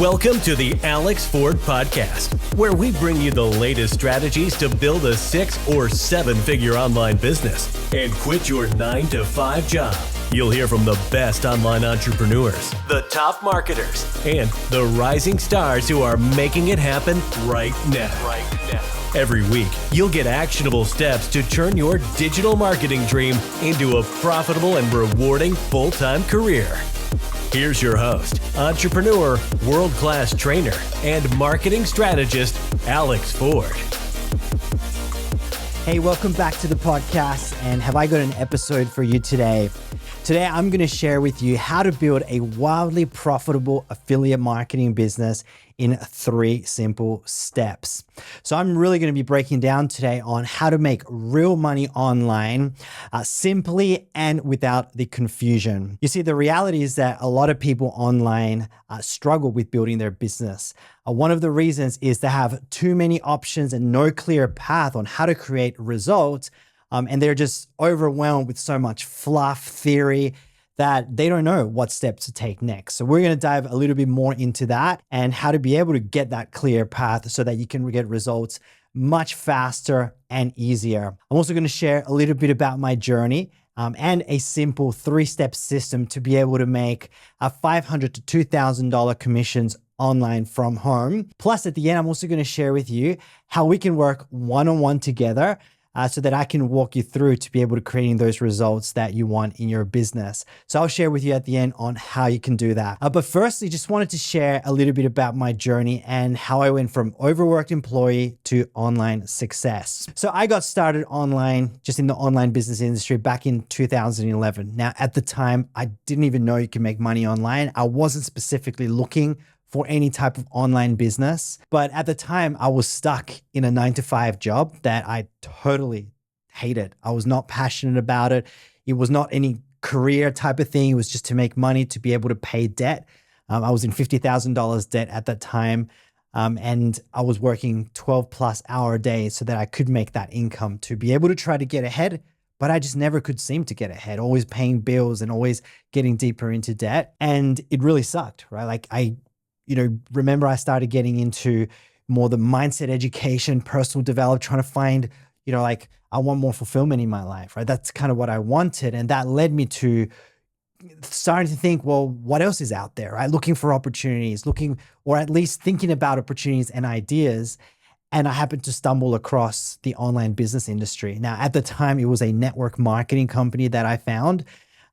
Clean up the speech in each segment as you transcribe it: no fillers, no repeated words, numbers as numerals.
Welcome to the Alex Ford Podcast, where we bring you the latest strategies to build a 6 or 7-figure online business and quit your 9-to-5 job. You'll hear from the best online entrepreneurs, the top marketers, and the rising stars who are making it happen right now. Every week, you'll get actionable steps to turn your digital marketing dream into a profitable and rewarding full-time career. Here's your host, entrepreneur, world-class trainer, and marketing strategist, Alex Ford. Hey, welcome back to the podcast. And have I got an episode for you today? Today, I'm going to share with you how to build a wildly profitable affiliate marketing business in 3 simple steps. So I'm really going to be breaking down today on how to make real money online simply and without the confusion. You see, the reality is that a lot of people online struggle with building their business. One of the reasons is they have too many options and no clear path on how to create results. And they're just overwhelmed with so much fluff theory that they don't know what steps to take next. So we're going to dive a little bit more into that and how to be able to get that clear path so that you can get results much faster and easier. I'm also going to share a little bit about my journey and a simple 3-step system to be able to make $500 to $2,000 commissions online from home. Plus, at the end, I'm also going to share with you how we can work one-on-one together so that I can walk you through to be able to creating those results that you want in your business. So I'll share with you at the end on how you can do that. But firstly, just wanted to share a little bit about my journey and how I went from overworked employee to online success. So I got started online, just in the online business industry back in 2011. Now, at the time, I didn't even know you can make money online. I wasn't specifically looking for any type of online business. But at the time, I was stuck in a 9-to-5 job that I totally hated. I was not passionate about it. It was not any career type of thing. It was just to make money to be able to pay debt. I was in $50,000 debt at that time. And I was working 12 plus hour days so that I could make that income to be able to try to get ahead. But I just never could seem to get ahead, always paying bills and always getting deeper into debt. And it really sucked, right? Like remember I started getting into more the mindset education, personal development, trying to find, I want more fulfillment in my life, right? That's kind of what I wanted. And that led me to starting to think, well, what else is out there, right? Looking for opportunities, or at least thinking about opportunities and ideas. And I happened to stumble across the online business industry. Now, at the time, it was a network marketing company that I found.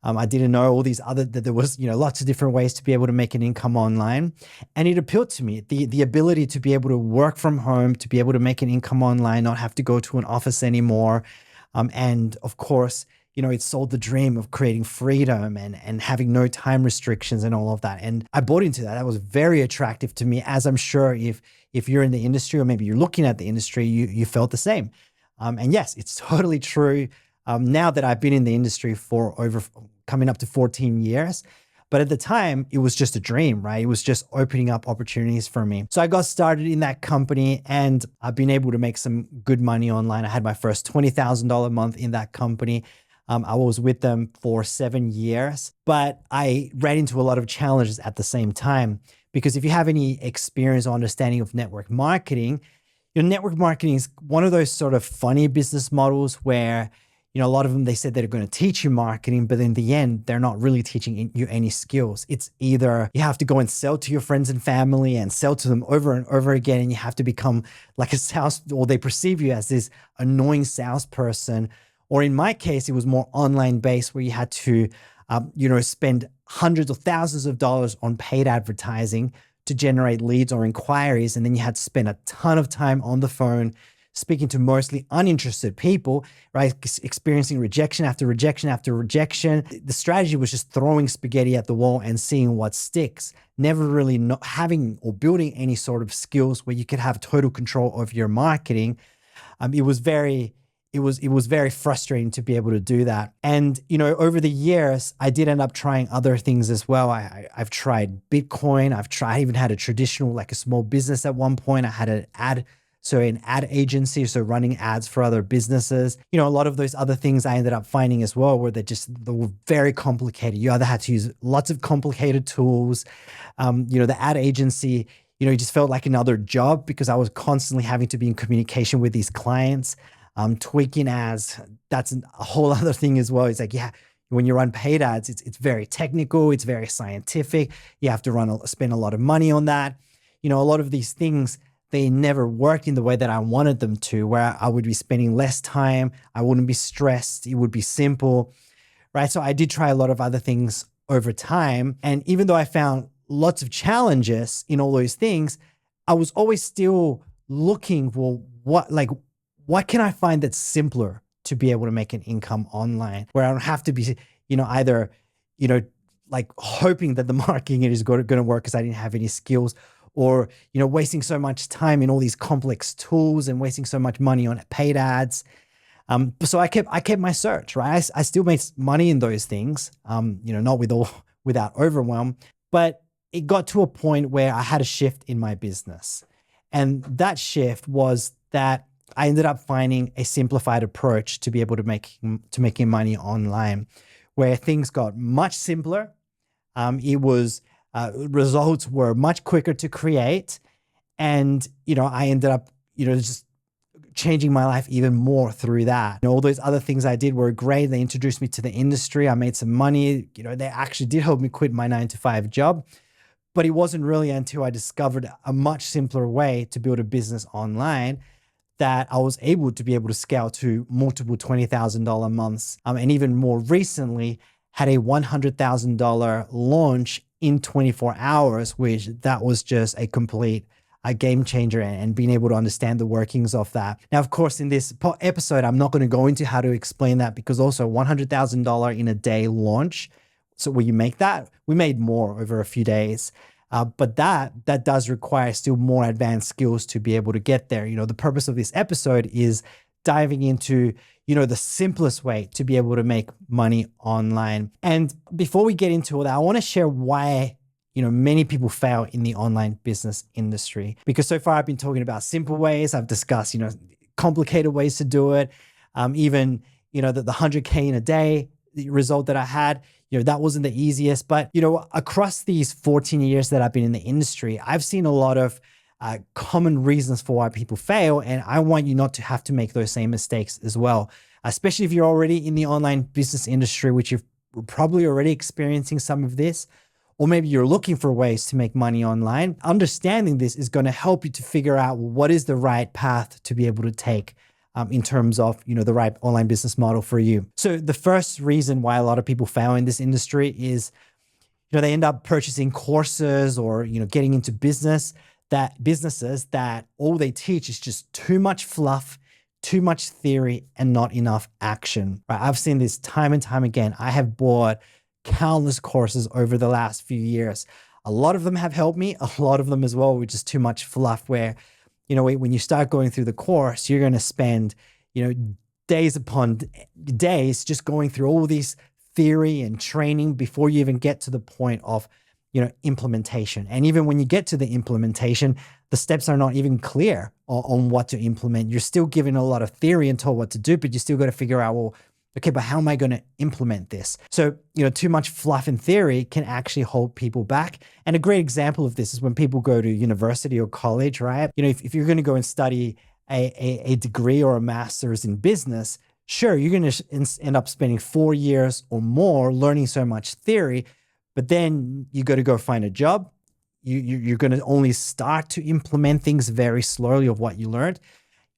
I didn't know all these that there was, lots of different ways to be able to make an income online. And it appealed to me, the ability to be able to work from home, to be able to make an income online, not have to go to an office anymore. And of course, it sold the dream of creating freedom and having no time restrictions and all of that. And I bought into that. That was very attractive to me, as I'm sure if you're in the industry or maybe you're looking at the industry, you felt the same. And yes, it's totally true. Now that I've been in the industry for coming up to 14 years, but at the time it was just a dream, right? It was just opening up opportunities for me. So I got started in that company and I've been able to make some good money online. I had my first $20,000 a month in that company. I was with them for 7 years, but I ran into a lot of challenges at the same time, because if you have any experience or understanding of network marketing, network marketing is one of those sort of funny business models where a lot of them, they said they're going to teach you marketing, but in the end, they're not really teaching you any skills. It's either you have to go and sell to your friends and family and sell to them over and over again, and you have to become like a sales, or they perceive you as this annoying salesperson. Or in my case, it was more online based, where you had to, spend hundreds of thousands of dollars on paid advertising to generate leads or inquiries. And then you had to spend a ton of time on the phone speaking to mostly uninterested people, right? Experiencing rejection after rejection after rejection. The strategy was just throwing spaghetti at the wall and seeing what sticks, never really not having or building any sort of skills where you could have total control of your marketing. It was very frustrating to be able to do that. And, over the years, I did end up trying other things as well. I've tried Bitcoin. I even had a traditional, like a small business at one point. I had an ad So an ad agency, so running ads for other businesses. A lot of those other things I ended up finding as well were they were very complicated. You either had to use lots of complicated tools. The ad agency, it just felt like another job because I was constantly having to be in communication with these clients. Tweaking ads, that's a whole other thing as well. It's like, yeah, when you run paid ads, it's very technical, it's very scientific. You have to spend a lot of money on that. A lot of these things, they never worked in the way that I wanted them to, where I would be spending less time, I wouldn't be stressed, it would be simple, right? So I did try a lot of other things over time. And even though I found lots of challenges in all those things, I was always still looking for what can I find that's simpler to be able to make an income online, where I don't have to be, either, like hoping that the marketing is going to work because I didn't have any skills, or, wasting so much time in all these complex tools and wasting so much money on paid ads. So I kept my search, right? I still made money in those things, not without overwhelm, but it got to a point where I had a shift in my business. And that shift was that I ended up finding a simplified approach to be able to making money online, where things got much simpler. Results were much quicker to create. And, I ended up, just changing my life even more through that. All those other things I did were great. They introduced me to the industry. I made some money. They actually did help me quit my 9-to-5 job. But it wasn't really until I discovered a much simpler way to build a business online that I was able to scale to multiple $20,000 months. And even more recently, had a $100,000 launch in 24 hours, which that was just a game changer, and being able to understand the workings of that. Now, of course, in this episode, I'm not going to go into how to explain that, because also $100,000 in a day launch. So when you make that, we made more over a few days. But that does require still more advanced skills to be able to get there. The purpose of this episode is diving into, the simplest way to be able to make money online. And before we get into all that, I want to share why, many people fail in the online business industry. Because so far I've been talking about simple ways. I've discussed, complicated ways to do it. Even, the 100K in a day result that I had, that wasn't the easiest. But, across these 14 years that I've been in the industry, I've seen a lot of common reasons for why people fail. And I want you not to have to make those same mistakes as well, especially if you're already in the online business industry, which you're probably already experiencing some of this, or maybe you're looking for ways to make money online. Understanding this is going to help you to figure out what is the right path to be able to take in terms of, the right online business model for you. So the first reason why a lot of people fail in this industry is, they end up purchasing courses or, getting into businesses that all they teach is just too much fluff, too much theory, and not enough action. Right? I've seen this time and time again. I have bought countless courses over the last few years. A lot of them have helped me. A lot of them as well were just too much fluff, where, when you start going through the course, you're going to spend, days upon days just going through all these theory and training before you even get to the point of, implementation. And even when you get to the implementation, the steps are not even clear on what to implement. You're still given a lot of theory and told what to do, but you still got to figure out, well, okay, but how am I going to implement this? So, too much fluff and theory can actually hold people back. And a great example of this is when people go to university or college, right? If you're going to go and study a degree or a master's in business, sure, you're going to end up spending 4 years or more learning so much theory, but then you got to go find a job. You're going to only start to implement things very slowly of what you learned,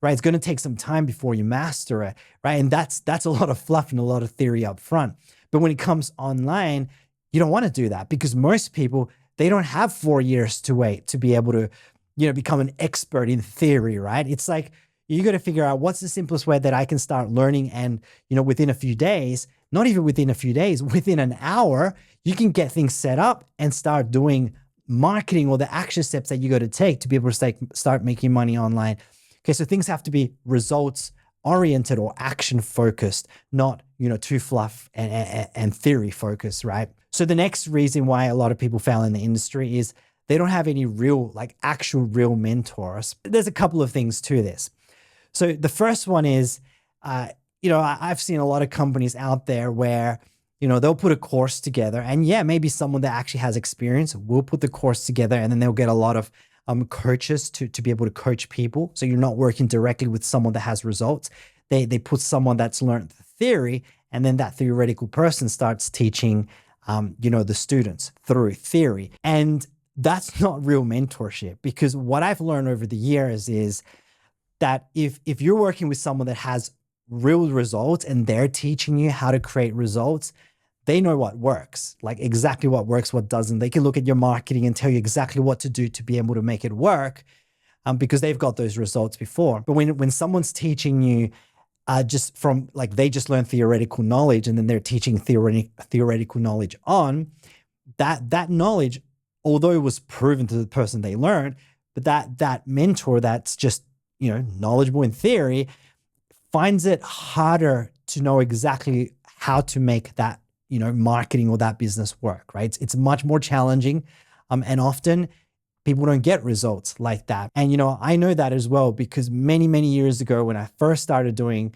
right? It's going to take some time before you master it, right? And that's a lot of fluff and a lot of theory up front. But when it comes online, you don't want to do that, because most people, they don't have 4 years to wait to be able to, become an expert in theory, right? It's like, you got to figure out what's the simplest way that I can start learning. And, within a few days, not even within a few days, within an hour, you can get things set up and start doing marketing or the action steps that you got to take to be able to start making money online. Okay, so things have to be results oriented or action focused, not, too fluff and theory focused, right? So the next reason why a lot of people fail in the industry is they don't have any real, like actual real mentors. There's a couple of things to this. So the first one is, I've seen a lot of companies out there where, they'll put a course together, and yeah, maybe someone that actually has experience will put the course together, and then they'll get a lot of coaches to be able to coach people. So you're not working directly with someone that has results. They put someone that's learned the theory, and then that theoretical person starts teaching, the students through theory. And that's not real mentorship, because what I've learned over the years is that if you're working with someone that has real results and they're teaching you how to create results, they know what works, like exactly what works, what doesn't. They can look at your marketing and tell you exactly what to do to be able to make it work, because they've got those results before. But when someone's teaching you just from, like, they just learn theoretical knowledge and then they're teaching theoretical knowledge on, that knowledge, although it was proven to the person they learned, but that mentor that's just, knowledgeable in theory finds it harder to know exactly how to make that, marketing or that business work, right? It's much more challenging. And often people don't get results like that. And, I know that as well, because many, many years ago, when I first started doing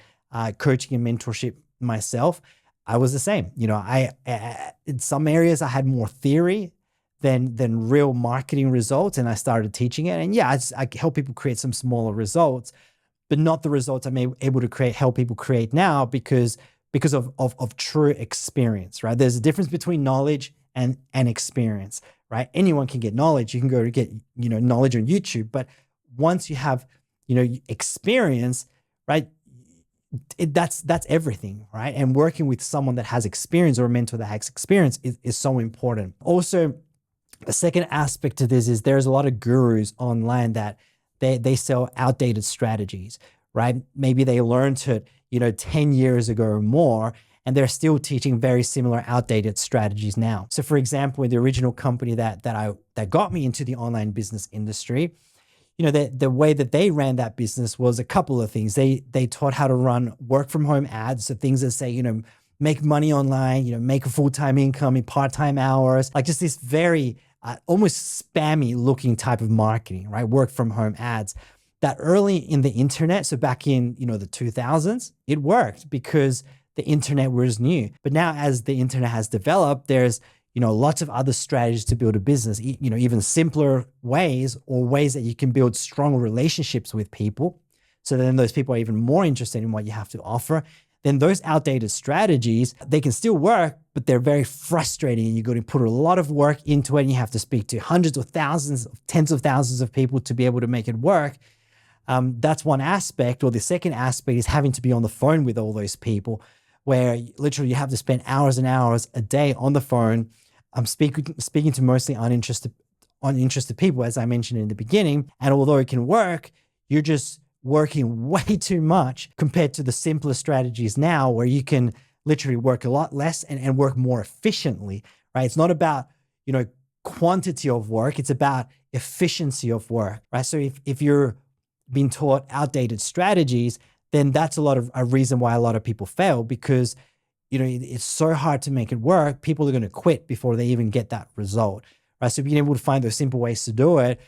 coaching and mentorship myself, I was the same. I in some areas I had more theory than real marketing results, and I started teaching it. And yeah, I help people create some smaller results, but not the results I'm able to help people create now because of true experience, right? There's a difference between knowledge and experience, right? Anyone can get knowledge. You can go to get, knowledge on YouTube, but once you have, experience, right? That's everything, right? And working with someone that has experience or a mentor that has experience is so important. Also, the second aspect to this is there's a lot of gurus online that they sell outdated strategies, right? Maybe they learned it, 10 years ago or more, and they're still teaching very similar outdated strategies now. So for example, in the original company that got me into the online business industry, the way that they ran that business was a couple of things. They taught how to run work from home ads. So things that say, make money online, make a full-time income in part-time hours, like just this very almost spammy looking type of marketing, right? Work from home ads. That early in the internet, so back in, the 2000s, it worked because the internet was new. But now as the internet has developed, there's, lots of other strategies to build a business, even simpler ways or ways that you can build strong relationships with people. So then those people are even more interested in what you have to offer. Then those outdated strategies, they can still work, but they're very frustrating. And you're going to put a lot of work into it. And you have to speak to hundreds of thousands, tens of thousands of people to be able to make it work. That's one aspect. Or the second aspect is having to be on the phone with all those people, where literally you have to spend hours and hours a day on the phone. I'm speaking to mostly uninterested people, as I mentioned in the beginning. And although it can work, you're just working way too much compared to the simpler strategies now, where you can literally work a lot less and work more efficiently, right? It's not about, quantity of work. It's about efficiency of work, right? So if you're being taught outdated strategies, then that's a reason why a lot of people fail, because it's so hard to make it work. People are going to quit before they even get that result, right? So being able to find those simple ways to do it,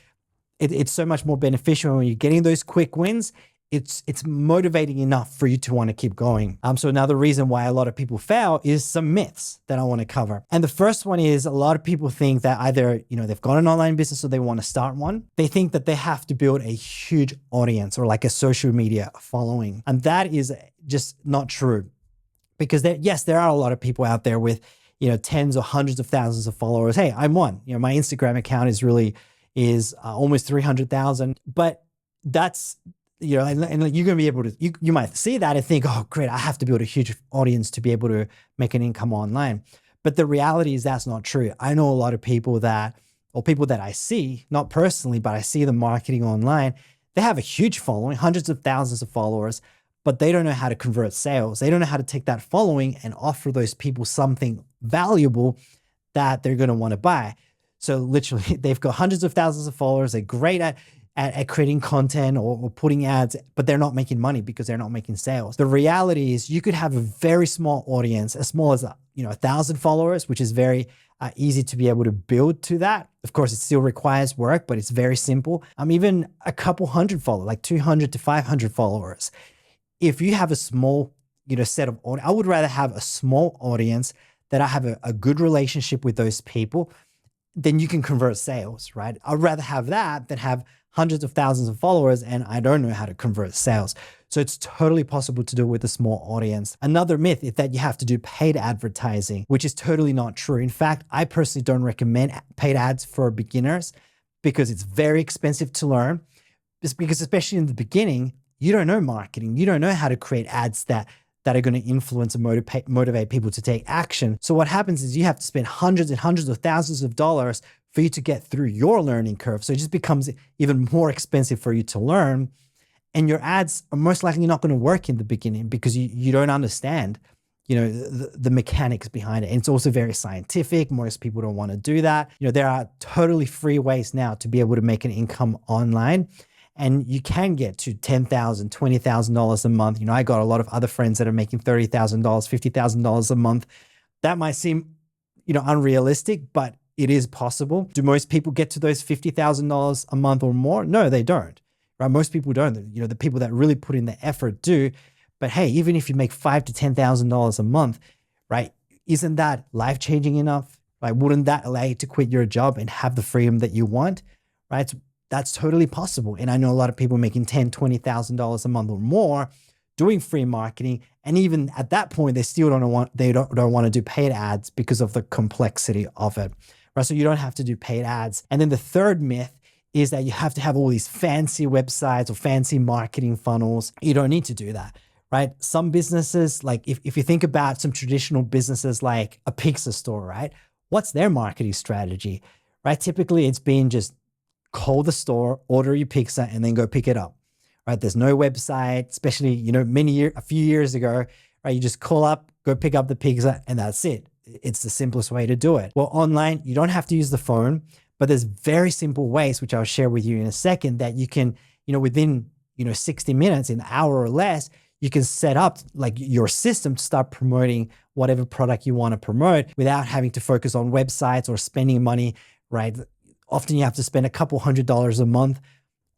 it's so much more beneficial when you're getting those quick wins. It's motivating enough for you to want to keep going. So another reason why a lot of people fail is some myths that I want to cover. And the first one is a lot of people think that either, they've got an online business or they want to start one. They think that they have to build a huge audience or like a social media following. And that is just not true, because there are a lot of people out there with, tens or hundreds of thousands of followers. Hey, I'm one. My Instagram account is almost 300,000, but that's, and you're going to be able to, you might see that and think, oh, great, I have to build a huge audience to be able to make an income online. But the reality is that's not true. I know a lot of people that I see, not personally, but I see them marketing online. They have a huge following, hundreds of thousands of followers, but they don't know how to convert sales. They don't know how to take that following and offer those people something valuable that they're going to want to buy. So literally, they've got hundreds of thousands of followers. They're great at creating content or putting ads, but they're not making money because they're not making sales. The reality is you could have a very small audience, as small as 1,000 followers, which is very easy to be able to build to that. Of course, it still requires work, but it's very simple. Even a couple hundred followers, like 200 to 500 followers. If you have a small, set of audience, I would rather have a small audience that I have a good relationship with those people, then you can convert sales, right? I'd rather have that than have hundreds of thousands of followers and I don't know how to convert sales. So it's totally possible to do it with a small audience. Another myth is that you have to do paid advertising, which is totally not true. In fact, I personally don't recommend paid ads for beginners because it's very expensive to learn. Just because especially in the beginning, you don't know marketing. You don't know how to create ads that are going to influence and motivate people to take action. So what happens is you have to spend hundreds and hundreds of thousands of dollars for you to get through your learning curve. So it just becomes even more expensive for you to learn. And your ads are most likely not going to work in the beginning because you don't understand, the mechanics behind it. And it's also very scientific. Most people don't want to do that. There are totally free ways now to be able to make an income online. And you can get to $10,000, $20,000 a month. I got a lot of other friends that are making $30,000, $50,000 a month. That might seem, unrealistic, but it is possible. Do most people get to those $50,000 a month or more? No, they don't. Right? Most people don't. The people that really put in the effort do. But hey, even if you make $5,000 to $10,000 a month, right? Isn't that life-changing enough? Right? Wouldn't that allow you to quit your job and have the freedom that you want? Right? That's totally possible. And I know a lot of people making $10,000, $20,000 a month or more doing free marketing. And even at that point, they still don't want to do paid ads because of the complexity of it. Right? So you don't have to do paid ads. And then the third myth is that you have to have all these fancy websites or fancy marketing funnels. You don't need to do that, right? Some businesses, like if you think about some traditional businesses like a pizza store, right? What's their marketing strategy, right? Typically it's been just call the store, order your pizza, and then go pick it up, right? There's no website, especially, a few years ago, right? You just call up, go pick up the pizza, and that's it. It's the simplest way to do it. Well, online, you don't have to use the phone, but there's very simple ways, which I'll share with you in a second, that you can, within, 60 minutes, an hour or less, you can set up like your system to start promoting whatever product you want to promote without having to focus on websites or spending money, right? Often you have to spend a couple $100s a month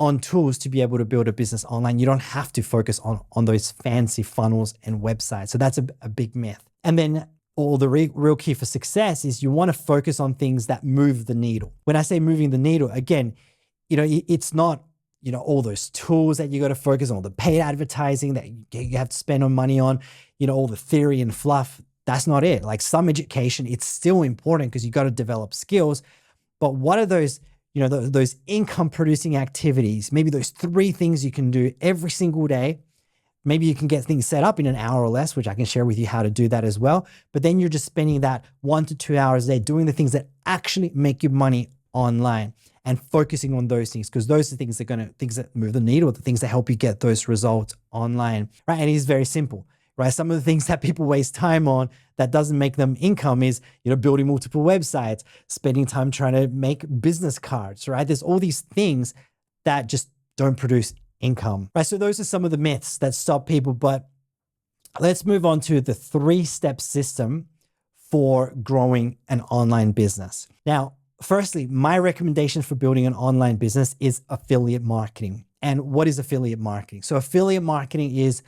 on tools to be able to build a business online. You don't have to focus on those fancy funnels and websites. So that's a big myth. And then the real key for success is you want to focus on things that move the needle. When I say moving the needle, again, it's not, all those tools that you got to focus on, all the paid advertising that you have to spend on money on, all the theory and fluff. That's not it. Like some education, it's still important because you got to develop skills. But what are those, those income producing activities? Maybe those 3 things you can do every single day. Maybe you can get things set up in an hour or less, which I can share with you how to do that as well. But then you're just spending that 1 to 2 hours a day doing the things that actually make you money online and focusing on those things, because those are things that move the needle, the things that help you get those results online, right? And it is very simple, right? Some of the things that people waste time on that doesn't make them income is, building multiple websites, spending time trying to make business cards, right? There's all these things that just don't produce income, right? So those are some of the myths that stop people, but let's move on to the 3-step system for growing an online business. Now, firstly, my recommendation for building an online business is affiliate marketing. And what is affiliate marketing? So affiliate marketing is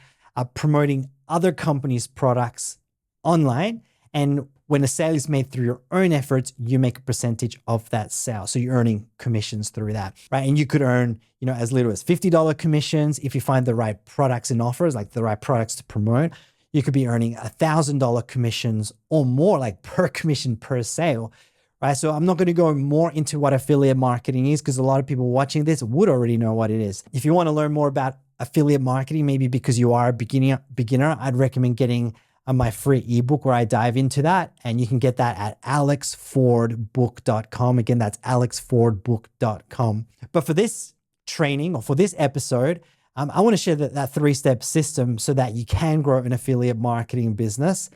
promoting other companies' products online. And when a sale is made through your own efforts, you make a percentage of that sale. So you're earning commissions through that, right? And you could earn, as little as $50 commissions if you find the right products and offers, like the right products to promote. You could be earning $1,000 commissions or more, like per commission per sale, right? So I'm not going to go more into what affiliate marketing is because a lot of people watching this would already know what it is. If you want to learn more about affiliate marketing, maybe because you are a beginner, I'd recommend getting my free ebook where I dive into that. And you can get that at alexfordbook.com. Again, that's alexfordbook.com. But for this training or for this episode, I want to share that 3-step system so that you can grow an affiliate marketing business.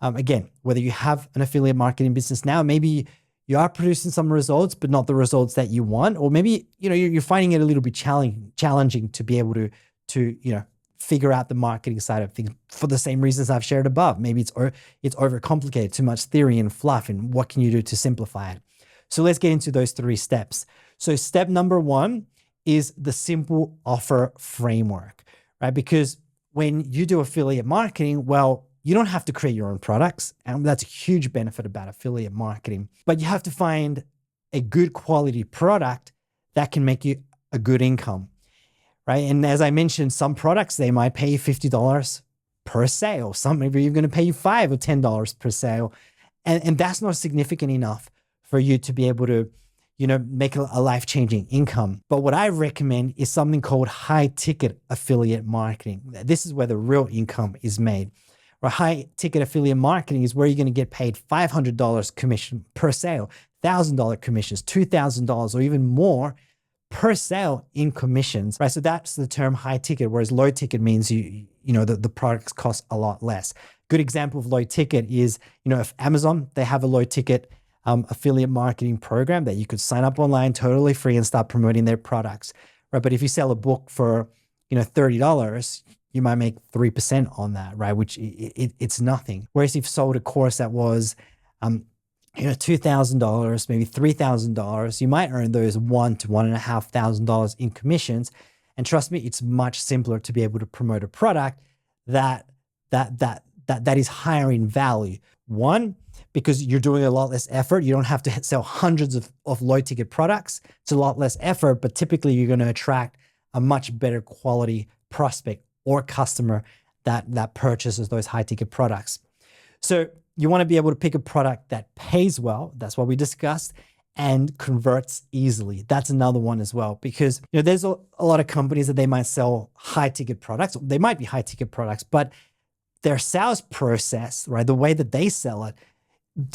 Again, whether you have an affiliate marketing business now, maybe you are producing some results, but not the results that you want, or maybe you're finding it a little bit challenging to be able to figure out the marketing side of things for the same reasons I've shared above. Maybe it's overcomplicated, too much theory and fluff, and what can you do to simplify it? So let's get into those 3 steps. So step number 1 is the simple offer framework, right? Because when you do affiliate marketing, well, you don't have to create your own products. And that's a huge benefit about affiliate marketing. But you have to find a good quality product that can make you a good income, right? And as I mentioned, some products, they might pay you $50 per sale. Some maybe you're going to pay you $5 or $10 per sale. And that's not significant enough for you to be able to, make a life-changing income. But what I recommend is something called high-ticket affiliate marketing. This is where the real income is made. Or high-ticket affiliate marketing is where you're going to get paid $500 commission per sale, $1,000 commissions, $2,000 or even more per sale in commissions, right? So that's the term high ticket, whereas low ticket means the products cost a lot less. Good example of low ticket is, if Amazon, they have a low ticket affiliate marketing program that you could sign up online totally free and start promoting their products, right? But if you sell a book for, $30, you might make 3% on that, right? Which it's nothing. Whereas if you sold a course that was, $2,000, maybe $3,000, you might earn those $1,000 to $1,500 in commissions. And trust me, it's much simpler to be able to promote a product that is higher in value. One, because you're doing a lot less effort. You don't have to sell hundreds of low ticket products. It's a lot less effort, but typically you're going to attract a much better quality prospect or customer that purchases those high ticket products. So you want to be able to pick a product that pays well. That's what we discussed, and converts easily. That's another one as well, because there's a lot of companies that they might sell high ticket products. They might be high ticket products, but their sales process, right, the way that they sell it,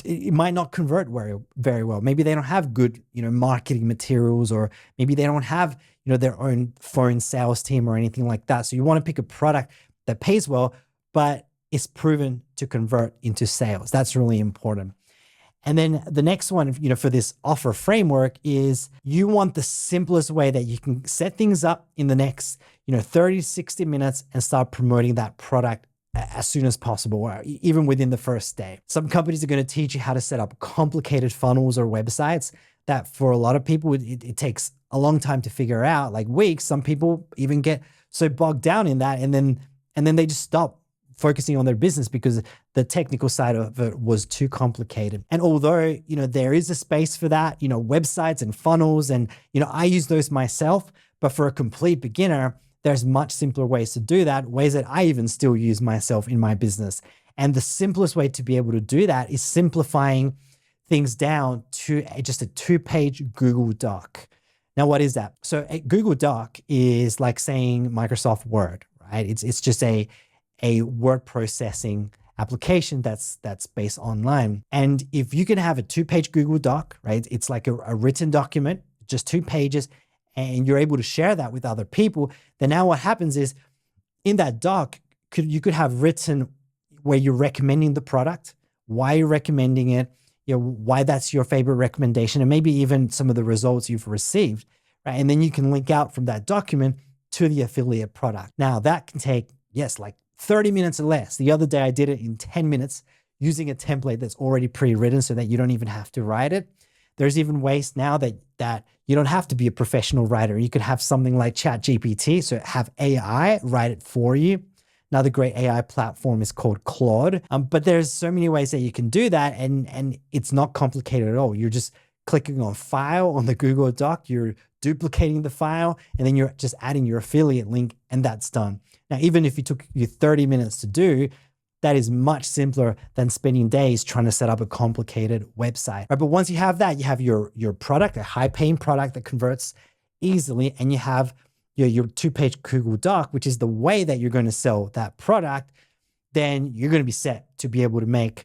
it might not convert very, very well. Maybe they don't have good, marketing materials, or maybe they don't have, their own phone sales team or anything like that. So you want to pick a product that pays well, but is proven to convert into sales. That's really important. And then the next one, for this offer framework is you want the simplest way that you can set things up in the next, 30, 60 minutes and start promoting that product as soon as possible, or even within the first day. Some companies are going to teach you how to set up complicated funnels or websites that for a lot of people, it takes a long time to figure out, like weeks. Some people even get so bogged down in that, and then they just stop focusing on their business because the technical side of it was too complicated. And although, there is a space for that, websites and funnels, and, I use those myself, but for a complete beginner, there's much simpler ways to do that, ways that I even still use myself in my business. And the simplest way to be able to do that is simplifying things down to just a 2-page Google Doc. Now, what is that? So a Google Doc is like saying Microsoft Word, right? It's just a word processing application that's based online. And if you can have a 2-page Google Doc, right? It's like a written document, just 2 pages, and you're able to share that with other people, then now what happens is in that doc, you could have written where you're recommending the product, why you're recommending it, why that's your favorite recommendation, and maybe even some of the results you've received, right? And then you can link out from that document to the affiliate product. Now that can take, like 30 minutes or less. The other day I did it in 10 minutes using a template that's already pre-written so that you don't even have to write it. There's even ways now that you don't have to be a professional writer. You could have something like ChatGPT, so have AI write it for you. Another great AI platform is called Claude. But there's so many ways that you can do that, and it's not complicated at all. You're just clicking on File on the Google Doc, you're duplicating the file, and then you're just adding your affiliate link, and that's done. Now, even if it took you 30 minutes to do, that is much simpler than spending days trying to set up a complicated website. Right? But once you have that, you have your product, a high-paying product that converts easily, and you have your 2-page Google Doc, which is the way that you're going to sell that product, then you're going to be set to be able to make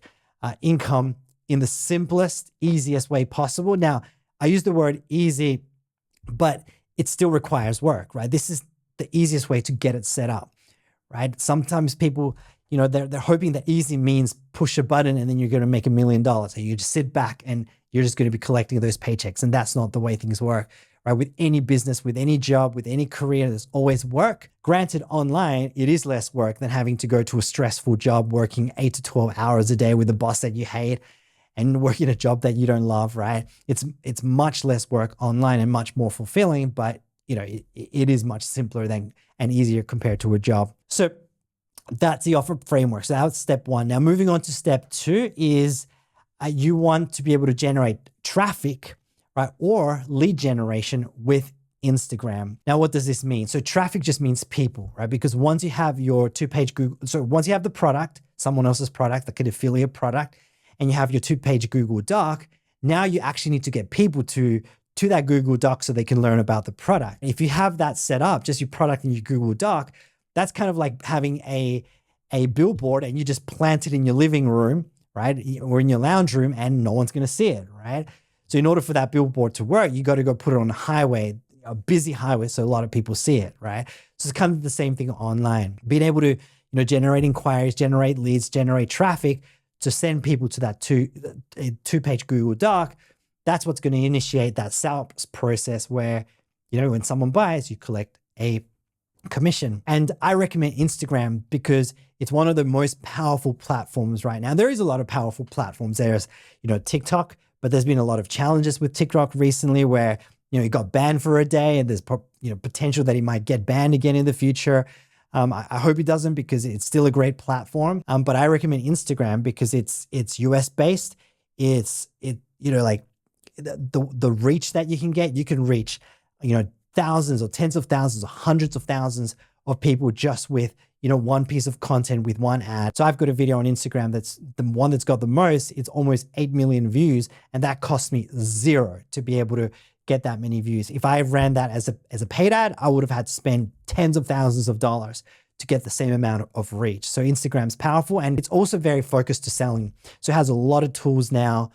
income in the simplest, easiest way possible. Now, I use the word easy, but it still requires work, right? This is the easiest way to get it set up, right? Sometimes people, they're hoping that easy means push a button and then you're going to make $1 million. So you just sit back and you're just going to be collecting those paychecks. And that's not the way things work, right? With any business, with any job, with any career, there's always work. Granted, online, it is less work than having to go to a stressful job working 8 to 12 hours a day with a boss that you hate and working a job that you don't love, right? It's much less work online and much more fulfilling, but it is much simpler and easier compared to a job. So that's the offer framework. So that's step one. Now, moving on to step two is you want to be able to generate traffic, right? Or lead generation with Instagram. Now, what does this mean? So traffic just means people, right? Because once you have your two-page Google, so once you have the product, someone else's product, like an affiliate product, and you have your two-page Google Doc, now you actually need to get people to that Google Doc so they can learn about the product. If you have that set up, just your product in your Google Doc, that's kind of like having a billboard and you just plant it in your living room, right? Or in your lounge room and no one's going to see it, right? So in order for that billboard to work, you got to go put it on a highway, a busy highway, so a lot of people see it, right? So it's kind of the same thing online. Being able to, generate inquiries, generate leads, generate traffic to send people to that two-page Google Doc, that's what's going to initiate that sales process where, when someone buys, you collect a commission. And I recommend Instagram because it's one of the most powerful platforms right now. There is a lot of powerful platforms. There's, TikTok, but there's been a lot of challenges with TikTok recently where, he got banned for a day and there's, potential that he might get banned again in the future. I hope he doesn't because it's still a great platform. But I recommend Instagram because it's US based. Like the reach that you can reach, thousands or tens of thousands or hundreds of thousands of people just with, one piece of content with one ad. So I've got a video on Instagram that's the one that's got the most. It's almost 8 million views. And that cost me zero to be able to get that many views. If I ran that as a paid ad, I would have had to spend tens of thousands of dollars to get the same amount of reach. So Instagram's powerful and it's also very focused to selling. So it has a lot of tools now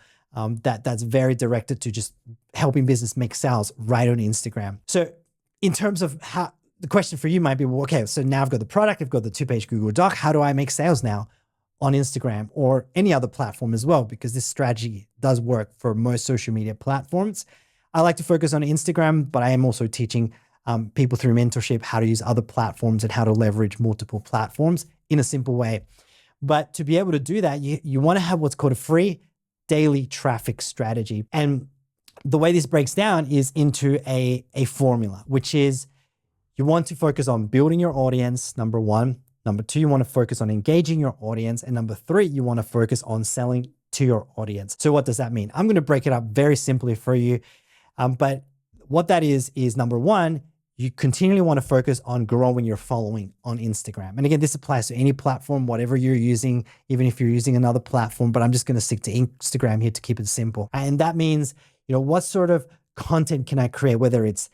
that's very directed to just helping business make sales right on Instagram. So in terms of how, the question for you might be, well, okay, so now I've got the product, I've got the two-page Google Doc. How do I make sales now on Instagram or any other platform as well? Because this strategy does work for most social media platforms. I like to focus on Instagram, but I am also teaching people through mentorship how to use other platforms and how to leverage multiple platforms in a simple way. But to be able to do that, you want to have what's called a free daily traffic strategy. And the way this breaks down is into a formula, which is you want to focus on building your audience, number one. Number two, you want to focus on engaging your audience. And number three, you want to focus on selling to your audience. So what does that mean? I'm going to break it up very simply for you. But what that is number one, you continually want to focus on growing your following on Instagram. And again, this applies to any platform, whatever you're using, even if you're using another platform, but I'm just going to stick to Instagram here to keep it simple. And that means, what sort of content can I create, whether it's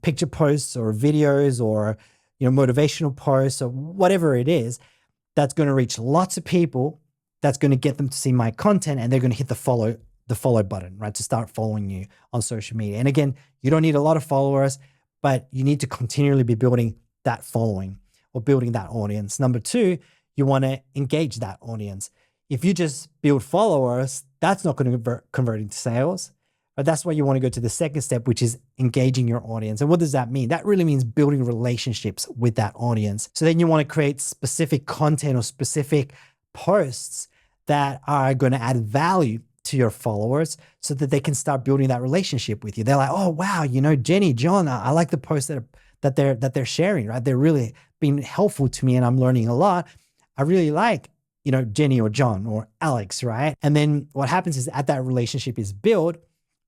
picture posts or videos or, motivational posts or whatever it is, that's going to reach lots of people, that's going to get them to see my content and they're going to hit the follow button, right? To start following you on social media. And again, you don't need a lot of followers, but you need to continually be building that following or building that audience. Number two, you want to engage that audience. If you just build followers, that's not going to convert into sales. But that's why you want to go to the second step, which is engaging your audience. And what does that mean? That really means building relationships with that audience. So then you want to create specific content or specific posts that are going to add value to your followers so that they can start building that relationship with you. They're like, oh, wow, Jenny, John, I like the posts that they're sharing, right? They're really being helpful to me and I'm learning a lot. I really like, Jenny or John or Alex, right? And then what happens is as that relationship is built,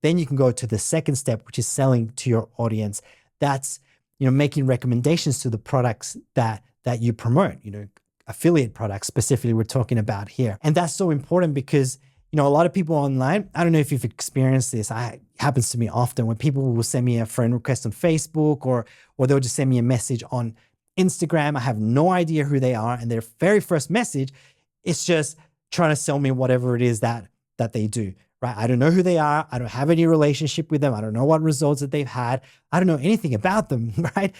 then you can go to the second step, which is selling to your audience. That's, making recommendations to the products that you promote, affiliate products specifically we're talking about here. And that's so important because, a lot of people online, I don't know if you've experienced this. It happens to me often when people will send me a friend request on Facebook or they'll just send me a message on Instagram. I have no idea who they are. And their very first message is just trying to sell me whatever it is that they do. Right? I don't know who they are. I don't have any relationship with them. I don't know what results that they've had. I don't know anything about them, right?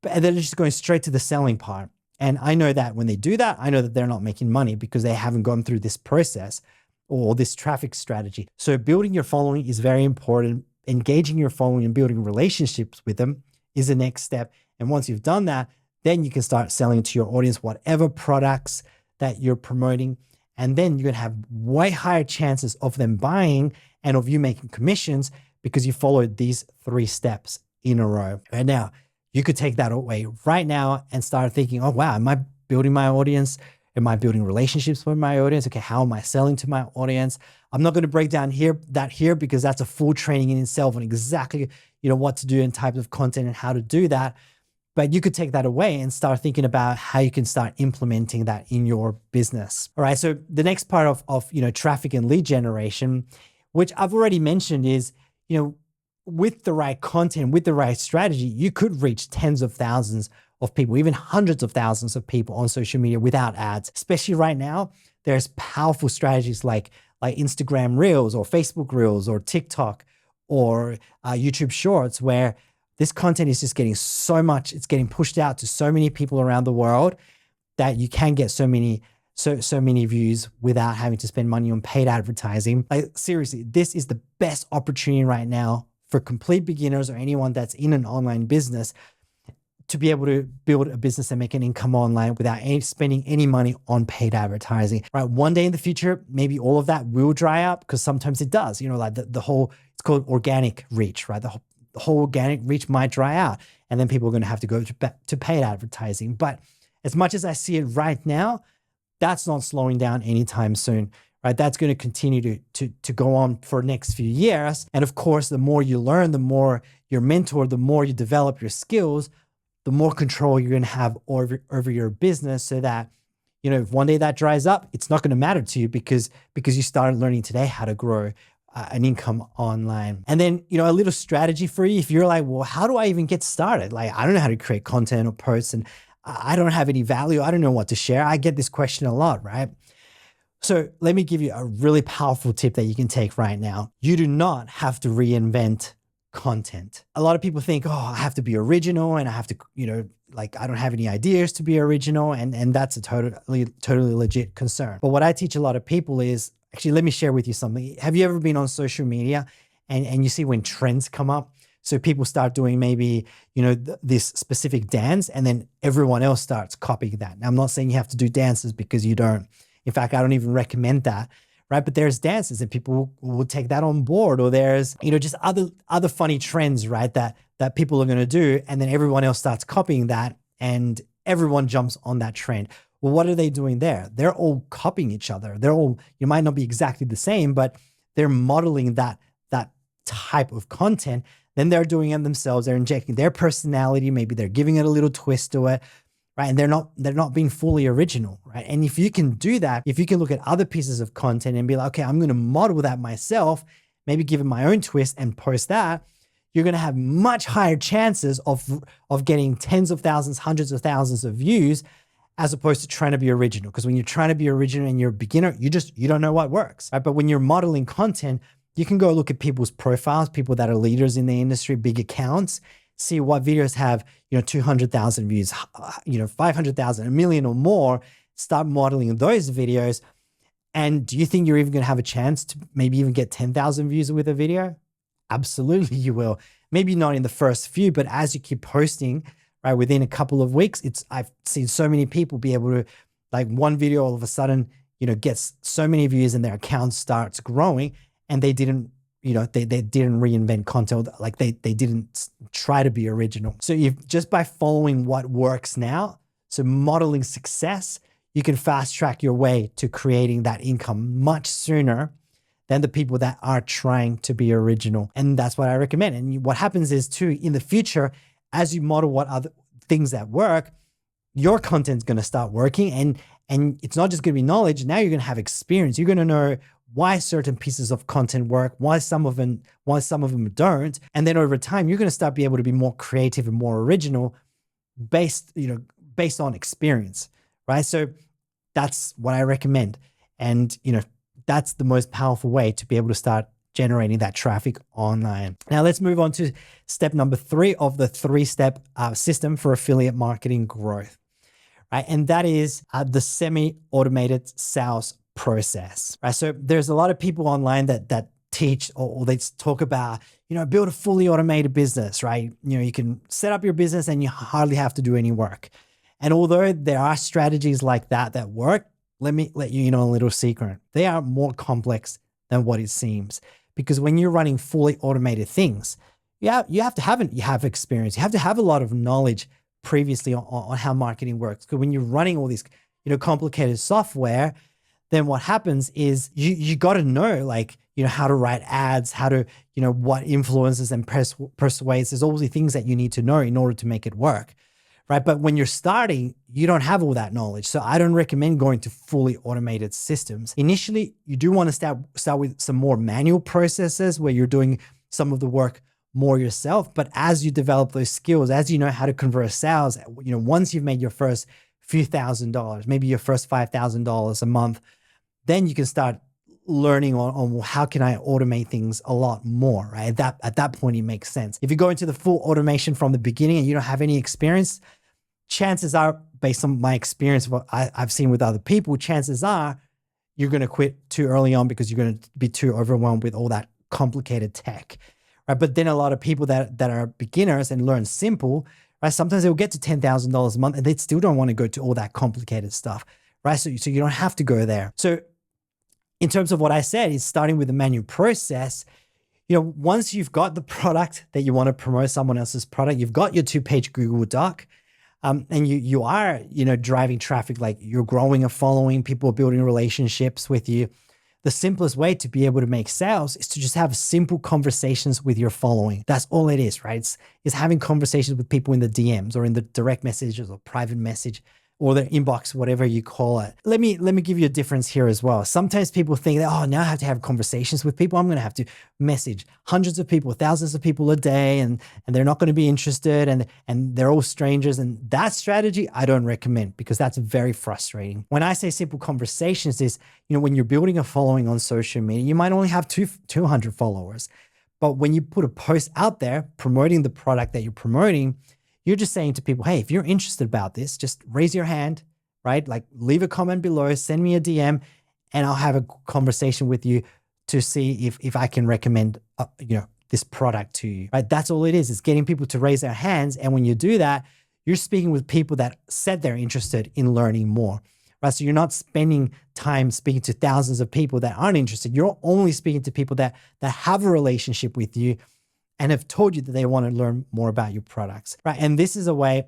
But they're just going straight to the selling part. And I know that when they do that, I know that they're not making money because they haven't gone through this process or this traffic strategy. So building your following is very important. engaging your following and building relationships with them is the next step. And once you've done that, then you can start selling to your audience whatever products that you're promoting. And then you're going to have way higher chances of them buying and of you making commissions because you followed these 3 steps in a row. Right now, you could take that away right now and start thinking, oh, wow, am I building my audience? Am I building relationships with my audience? Okay, how am I selling to my audience? I'm not going to break down here because that's a full training in itself on exactly, what to do and types of content and how to do that. But you could take that away and start thinking about how you can start implementing that in your business. All right. So the next part of traffic and lead generation, which I've already mentioned, is, with the right content, with the right strategy, you could reach tens of thousands of people, even hundreds of thousands of people on social media without ads. Especially right now, there's powerful strategies like Instagram Reels or Facebook Reels or TikTok or YouTube Shorts, where this content is just getting so much, it's getting pushed out to so many people around the world that you can get so many views without having to spend money on paid advertising. Like, seriously, this is the best opportunity right now for complete beginners or anyone that's in an online business to be able to build a business and make an income online without spending any money on paid advertising. Right? One day in the future, maybe all of that will dry up, because sometimes it does. Like the whole, it's called organic reach, right? The whole organic reach might dry out, and then people are going to have to go to paid advertising. But as much as I see it right now, that's not slowing down anytime soon. Right? That's going to continue to go on for the next few years. And of course, the more you learn, the more you're mentored, the more you develop your skills, the more control you're going to have over your business, so that, if one day that dries up, it's not going to matter to you because you started learning today how to grow an income online. And then, a little strategy for you. If you're like, well, how do I even get started? Like, I don't know how to create content or posts, and I don't have any value. I don't know what to share. I get this question a lot, right? So let me give you a really powerful tip that you can take right now. You do not have to reinvent content. A lot of people think, oh, I have to be original and I have to, I don't have any ideas to be original. And that's a totally legit concern. But what I teach a lot of people is, actually, let me share with you something. Have you ever been on social media and you see when trends come up? So people start doing maybe, this specific dance, and then everyone else starts copying that. Now, I'm not saying you have to do dances, because you don't. In fact, I don't even recommend that, right? But there's dances and people will take that on board, or there's, just other funny trends, right? That people are going to do. And then everyone else starts copying that, and everyone jumps on that trend. Well, what are they doing there? They're all copying each other. You might not be exactly the same, but they're modeling that type of content. Then they're doing it themselves. They're injecting their personality. Maybe they're giving it a little twist to it. Right. And they're not being fully original. Right. And if you can do that, if you can look at other pieces of content and be like, okay, I'm going to model that myself, maybe give it my own twist and post that, you're going to have much higher chances of getting tens of thousands, hundreds of thousands of views, as opposed to trying to be original. Because when you're trying to be original and you're a beginner, you don't know what works. Right. But when you're modeling content, you can go look at people's profiles, people that are leaders in the industry, big accounts, see what videos have, 200,000 views, 500,000, 1 million or more. Start modeling those videos. And do you think you're even going to have a chance to maybe even get 10,000 views with a video? Absolutely you will. Maybe not in the first few, but as you keep posting, right, within a couple of weeks, I've seen so many people be able to, like, one video all of a sudden, gets so many views and their account starts growing, and they didn't reinvent content. Like they didn't try to be original. So just by following what works now, so modeling success, you can fast track your way to creating that income much sooner than the people that are trying to be original. And that's what I recommend. And what happens is too, in the future, as you model what other things that work, your content's going to start working, and it's not just going to be knowledge. Now you're going to have experience. You're going to know why certain pieces of content work, why some of them don't. And then over time, you're going to start be able to be more creative and more original based on experience, right? So that's what I recommend. And, that's the most powerful way to be able to start generating that traffic online. Now let's move on to step number 3 of the 3-step system for affiliate marketing growth, right? And that is the semi-automated sales process, right? So there's a lot of people online that teach or they talk about, build a fully automated business, right? You can set up your business and you hardly have to do any work. And although there are strategies like that work, let me let you in on a little secret. They are more complex than what it seems. Because when you're running fully automated things, you have to have experience. You have to have a lot of knowledge previously on how marketing works. Because when you're running all these, complicated software, then what happens is you got to know, like, how to write ads, how to, what influences and persuades. There's all the things that you need to know in order to make it work, right? But when you're starting, you don't have all that knowledge. So I don't recommend going to fully automated systems. Initially, you do want to start with some more manual processes where you're doing some of the work more yourself. But as you develop those skills, as you know how to convert sales, once you've made your first few $1,000s, maybe your first $5,000 a month, then you can start learning on how can I automate things a lot more, right? At that point, it makes sense. If you go into the full automation from the beginning and you don't have any experience, chances are, based on my experience, what I've seen with other people, chances are you're going to quit too early on because you're going to be too overwhelmed with all that complicated tech, right? But then a lot of people that are beginners and learn simple, right? Sometimes they'll get to $10,000 a month and they still don't want to go to all that complicated stuff, right? So you don't have to go there. So in terms of what I said, is starting with the manual process. Once you've got the product that you want to promote, someone else's product, you've got your 2-page Google Doc, and you are, driving traffic, like you're growing a following, people are building relationships with you. The simplest way to be able to make sales is to just have simple conversations with your following. That's all it is, right? It's having conversations with people in the DMs or in the direct messages or private message or the inbox, whatever you call it. Let me give you a difference here as well. Sometimes people think that, now I have to have conversations with people. I'm going to have to message hundreds of people, thousands of people a day, and they're not going to be interested, and they're all strangers. And that strategy, I don't recommend, because that's very frustrating. When I say simple conversations is, when you're building a following on social media, you might only have 200 followers. But when you put a post out there promoting the product that you're promoting, you're just saying to people, hey, if you're interested about this, just raise your hand, right? Like leave a comment below, send me a DM, and I'll have a conversation with you to see if I can recommend, this product to you, right? That's all it is. It's getting people to raise their hands. And when you do that, you're speaking with people that said they're interested in learning more, right? So you're not spending time speaking to thousands of people that aren't interested. You're only speaking to people that have a relationship with you and have told you that they want to learn more about your products, right? And this is a way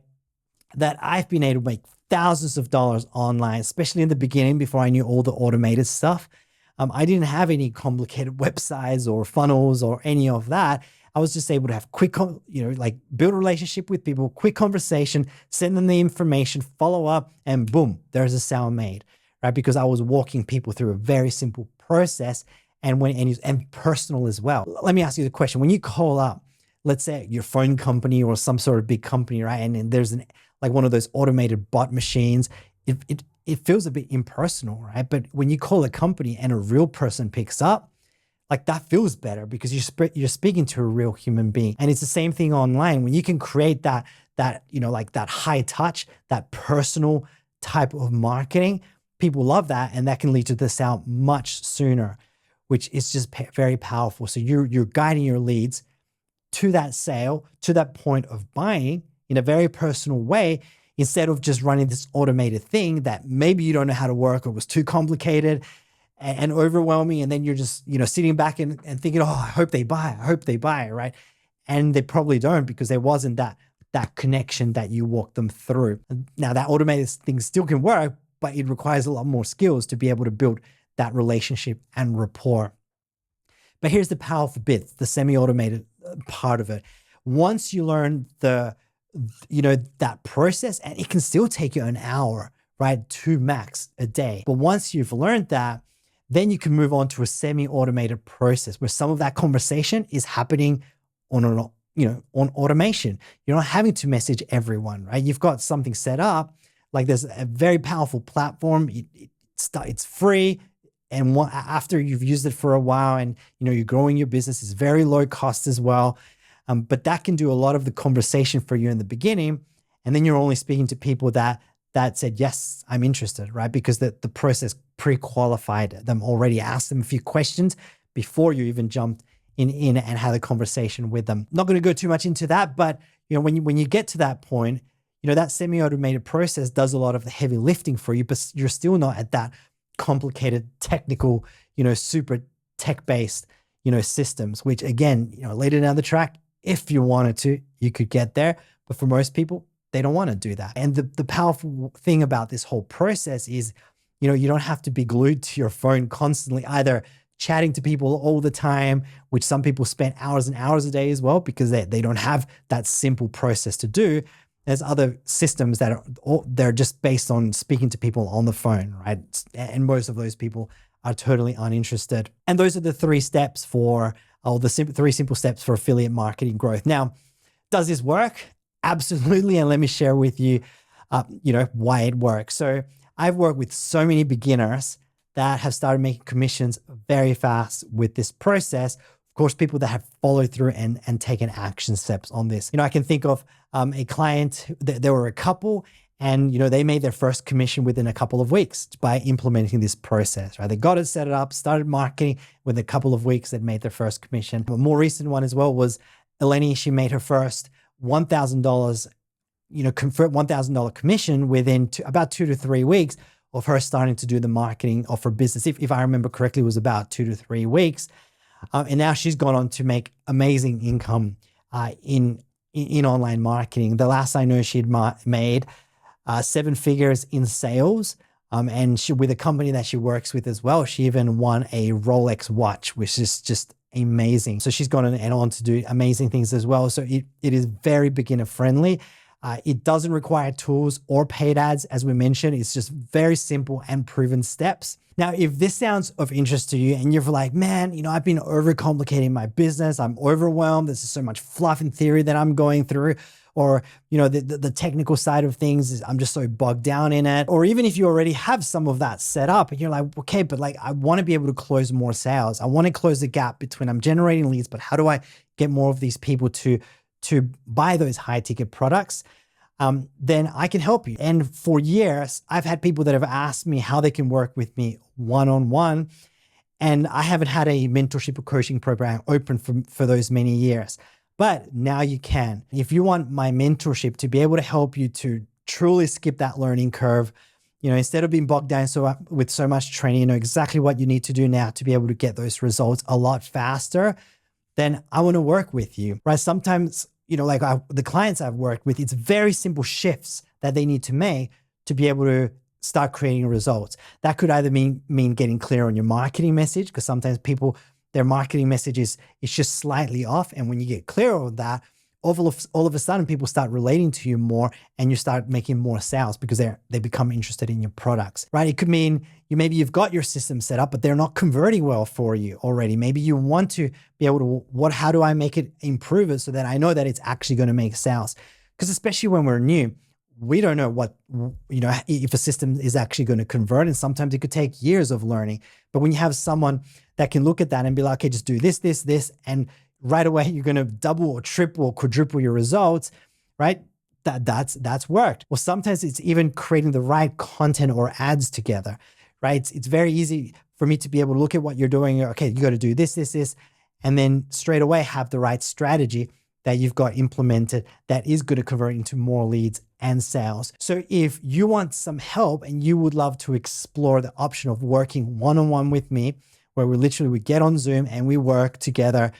that I've been able to make thousands of dollars online, especially in the beginning before I knew all the automated stuff. I didn't have any complicated websites or funnels or any of that. I was just able to have quick, build a relationship with people, quick conversation, send them the information, follow up, and boom, there's a sale made, right? Because I was walking people through a very simple process and personal as well. Let me ask you the question. When you call up, let's say your phone company or some sort of big company, right? And there's one of those automated bot machines, it feels a bit impersonal, right? But when you call a company and a real person picks up, like that feels better because you're speaking to a real human being. And it's the same thing online. When you can create that high touch, that personal type of marketing, people love that. And that can lead to the sale much sooner, which is just very powerful. So you're guiding your leads to that sale, to that point of buying in a very personal way, instead of just running this automated thing that maybe you don't know how to work or was too complicated and overwhelming. And then you're just, sitting back and thinking, I hope they buy, right? And they probably don't, because there wasn't that connection that you walked them through. Now that automated thing still can work, but it requires a lot more skills to be able to build that relationship and rapport. But here's the powerful bit, the semi-automated part of it. Once you learn that process, and it can still take you an hour, right? 2 max a day. But once you've learned that, then you can move on to a semi-automated process where some of that conversation is happening on automation. You're not having to message everyone, right? You've got something set up. Like there's a very powerful platform. It's free. And after you've used it for a while and you're growing your business, it's very low cost as well. But that can do a lot of the conversation for you in the beginning. And then you're only speaking to people that said, yes, I'm interested, right? Because the process pre-qualified them already, asked them a few questions, before you even jumped in and had a conversation with them. Not going to go too much into that, but when you get to that point, that semi-automated process does a lot of the heavy lifting for you, but you're still not at that complicated, technical, super tech-based, systems, which again, later down the track, if you wanted to, you could get there. But for most people, they don't want to do that. And the powerful thing about this whole process is, you don't have to be glued to your phone constantly, either chatting to people all the time, which some people spend hours and hours a day as well, because they don't have that simple process to do. There's other systems that they're just based on speaking to people on the phone, right? And most of those people are totally uninterested. And those are the three steps three simple steps for affiliate marketing growth. Now, does this work? Absolutely. And let me share with you, why it works. So I've worked with so many beginners that have started making commissions very fast with this process. Of course, people that have followed through and taken action steps on this. I can think of a client, there were a couple, and they made their first commission within a couple of weeks by implementing this process, right? They got it set it up, started marketing. Within a couple of weeks, they'd made their first commission. A more recent one as well was Eleni. She made her first $1,000, convert $1,000 commission within about 2 to 3 weeks of her starting to do the marketing of her business. If I remember correctly, it was about 2 to 3 weeks. And now she's gone on to make amazing income in online marketing. The last I know, she'd made 7 figures in sales. And with a company that she works with as well, she even won a Rolex watch, which is just amazing. So she's gone on to do amazing things as well. So it is very beginner friendly. It doesn't require tools or paid ads, as we mentioned. It's just very simple and proven steps. Now, if this sounds of interest to you and you're like, man, I've been overcomplicating my business. I'm overwhelmed. There's so much fluff in theory that I'm going through. Or, the technical side of things is I'm just so bogged down in it. Or even if you already have some of that set up and you're like, okay, but I want to be able to close more sales. I want to close the gap between I'm generating leads, but how do I get more of these people to buy those high ticket products? Then I can help you. And for years, I've had people that have asked me how they can work with me one-on-one. And I haven't had a mentorship or coaching program open for those many years. But now you can. If you want my mentorship to be able to help you to truly skip that learning curve, instead of being bogged down with so much training, you know exactly what you need to do now to be able to get those results a lot faster, then I want to work with you, right? Sometimes, the clients I've worked with, it's very simple shifts that they need to make to be able to start creating results. That could either mean getting clear on your marketing message, because sometimes their marketing message is just slightly off. And when you get clear on that, all of a sudden people start relating to you more and you start making more sales because they become interested in your products, right? It could mean you've got your system set up, but they're not converting well for you already. Maybe you want to be able to, how do I make it improve it so that I know that it's actually going to make sales? Because especially when we're new, we don't know if a system is actually going to convert. And sometimes it could take years of learning. But when you have someone that can look at that and be like, okay, just do this, this, this, and right away you're going to double or triple or quadruple your results, right? That's worked. Well, sometimes it's even creating the right content or ads together, right? It's very easy for me to be able to look at what you're doing. Okay, you got to do this, this, this, and then straight away have the right strategy that you've got implemented that is going to convert into more leads and sales. So if you want some help and you would love to explore the option of working one-on-one with me, where we get on Zoom and we work together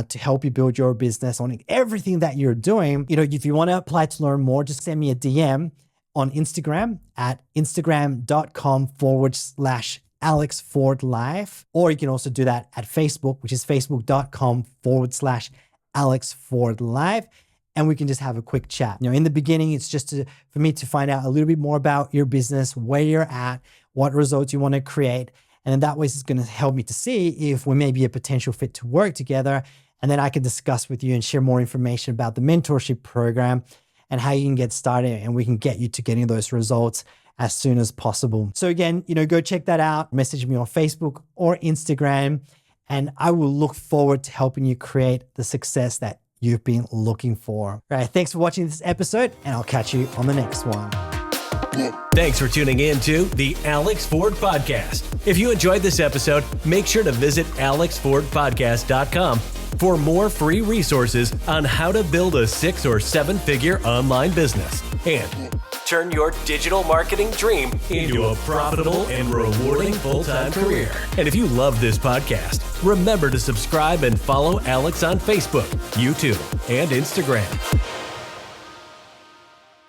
to help you build your business on everything that you're doing. If you want to apply to learn more, just send me a DM on Instagram at instagram.com/Alex Ford Life. Or you can also do that at Facebook, which is facebook.com/Alex Ford Live. And we can just have a quick chat. In the beginning, it's just for me to find out a little bit more about your business, where you're at, what results you want to create. And then that way it's going to help me to see if we may be a potential fit to work together. And then I can discuss with you and share more information about the mentorship program and how you can get started, and we can get you to getting those results as soon as possible. So again, go check that out. Message me on Facebook or Instagram, and I will look forward to helping you create the success that you've been looking for. All right, thanks for watching this episode, and I'll catch you on the next one. Thanks for tuning in to the Alex Ford Podcast. If you enjoyed this episode, make sure to visit alexfordpodcast.com for more free resources on how to build a 6 or 7-figure online business and turn your digital marketing dream into a profitable and rewarding full-time career. And if you love this podcast, remember to subscribe and follow Alex on Facebook, YouTube, and Instagram.